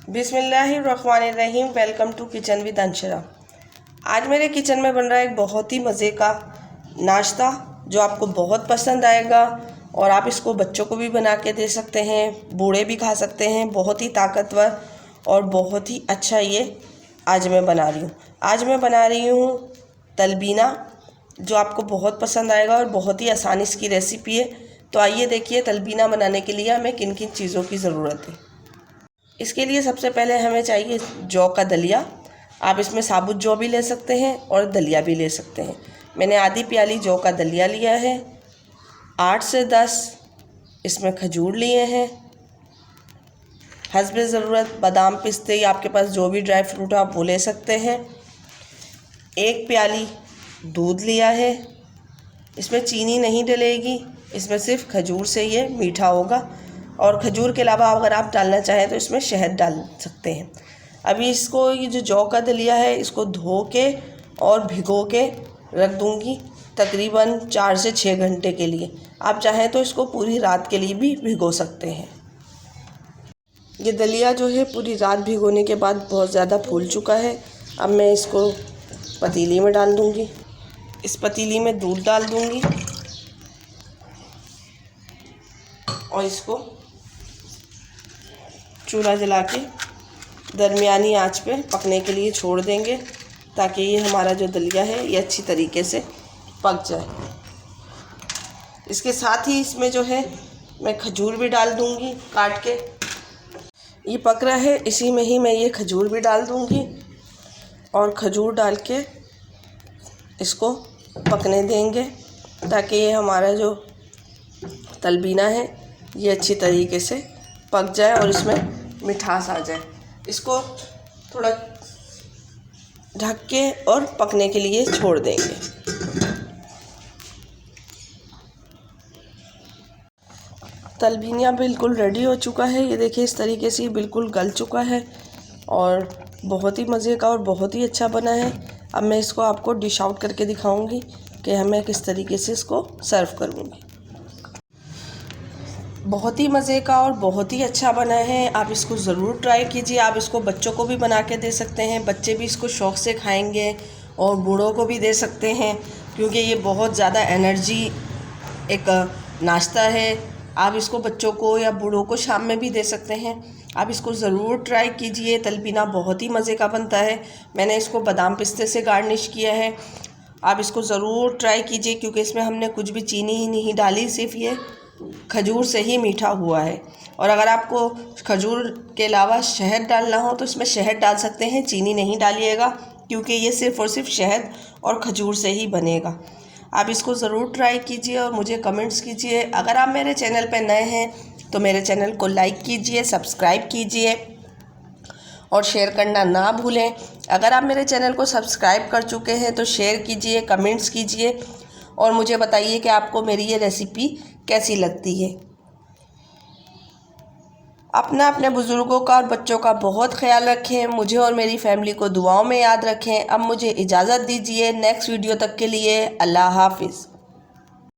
बिस्मिल्लाहिर्रहमानिर्रहीम। Welcome to kitchen with Anshara. आज मेरे किचन में बन रहा है एक बहुत ही मज़े का नाश्ता जो आपको बहुत पसंद आएगा और आप इसको बच्चों को भी बना के दे सकते हैं, बूढ़े भी खा सकते हैं। बहुत ही ताकतवर और बहुत ही अच्छा ये आज मैं बना रही हूँ। आज मैं बना रही हूँ तलबीना, जो आपको बहुत पसंद आएगा और बहुत ही आसान इसकी रेसिपी है। तो आइए देखिए तलबीना बनाने के लिए हमें किन किन चीज़ों की ज़रूरत है। इसके लिए सबसे पहले हमें चाहिए जौ का दलिया। आप इसमें साबुत जौ भी ले सकते हैं और दलिया भी ले सकते हैं। मैंने आधी प्याली जौ का दलिया लिया है। 8 से 10 इसमें खजूर लिए हैं। हस्बे ज़रूरत बादाम, पिस्ते या आपके पास जो भी ड्राई फ्रूट है आप वो ले सकते हैं। 1 प्याली दूध लिया है। इसमें चीनी नहीं डलेगी, इसमें सिर्फ खजूर से ये मीठा होगा। और खजूर के अलावा अगर आप डालना चाहें तो इसमें शहद डाल सकते हैं। अभी इसको ये जो जौ का दलिया है इसको धो के और भिगो के रख दूंगी तकरीबन 4 से 6 घंटे के लिए। आप चाहें तो इसको पूरी रात के लिए भी भिगो सकते हैं। ये दलिया जो है पूरी रात भिगोने के बाद बहुत ज़्यादा फूल चुका है। अब मैं इसको पतीली में डाल दूंगी। इस पतीली में दूध डाल दूंगी और इसको चूल्हा जला के दरमियानी आंच पे पकने के लिए छोड़ देंगे ताकि ये हमारा जो दलिया है ये अच्छी तरीके से पक जाए। इसके साथ ही इसमें जो है मैं खजूर भी डाल दूंगी काट के। ये पक रहा है, इसी में ही मैं ये खजूर भी डाल दूंगी और खजूर डाल के इसको पकने देंगे ताकि ये हमारा जो तलबीना है ये अच्छी तरीके से पक जाए और इसमें मिठास आ जाए। इसको थोड़ा ढक के और पकने के लिए छोड़ देंगे। तलबीना बिल्कुल रेडी हो चुका है। ये देखिए इस तरीके से बिल्कुल गल चुका है और बहुत ही मज़े का और बहुत ही अच्छा बना है। अब मैं इसको आपको डिश आउट करके दिखाऊंगी कि मैं किस तरीके से इसको सर्व करूंगी। बहुत ही मज़े का और बहुत ही अच्छा बना है। आप इसको ज़रूर ट्राई कीजिए। आप इसको बच्चों को भी बना के दे सकते हैं, बच्चे भी इसको शौक़ से खाएंगे और बूढ़ों को भी दे सकते हैं क्योंकि ये बहुत ज़्यादा एनर्जी एक नाश्ता है। आप इसको बच्चों को या बूढ़ों को शाम में भी दे सकते हैं। आप इसको ज़रूर ट्राई कीजिए। तलबीना बहुत ही मज़े का बनता है। मैंने इसको बादाम पिस्ते से गार्निश किया है। आप इसको ज़रूर ट्राई कीजिए क्योंकि इसमें हमने कुछ भी चीनी ही नहीं डाली, सिर्फ ये खजूर से ही मीठा हुआ है। और अगर आपको खजूर के अलावा शहद डालना हो तो इसमें शहद डाल सकते हैं, चीनी नहीं डालिएगा क्योंकि ये सिर्फ़ और सिर्फ शहद और खजूर से ही बनेगा। आप इसको ज़रूर ट्राई कीजिए और मुझे कमेंट्स कीजिए। अगर आप मेरे चैनल पर नए हैं तो मेरे चैनल को लाइक कीजिए, सब्सक्राइब कीजिए और शेयर करना ना भूलें। अगर आप मेरे चैनल को सब्सक्राइब कर चुके हैं तो शेयर कीजिए, कमेंट्स कीजिए और मुझे बताइए कि आपको मेरी ये रेसिपी कैसी लगती है। अपने बुज़ुर्गों का और बच्चों का बहुत ख्याल रखें। मुझे और मेरी फैमिली को दुआओं में याद रखें। अब मुझे इजाज़त दीजिए। नेक्स्ट वीडियो तक के लिए अल्लाह हाफ़िज़।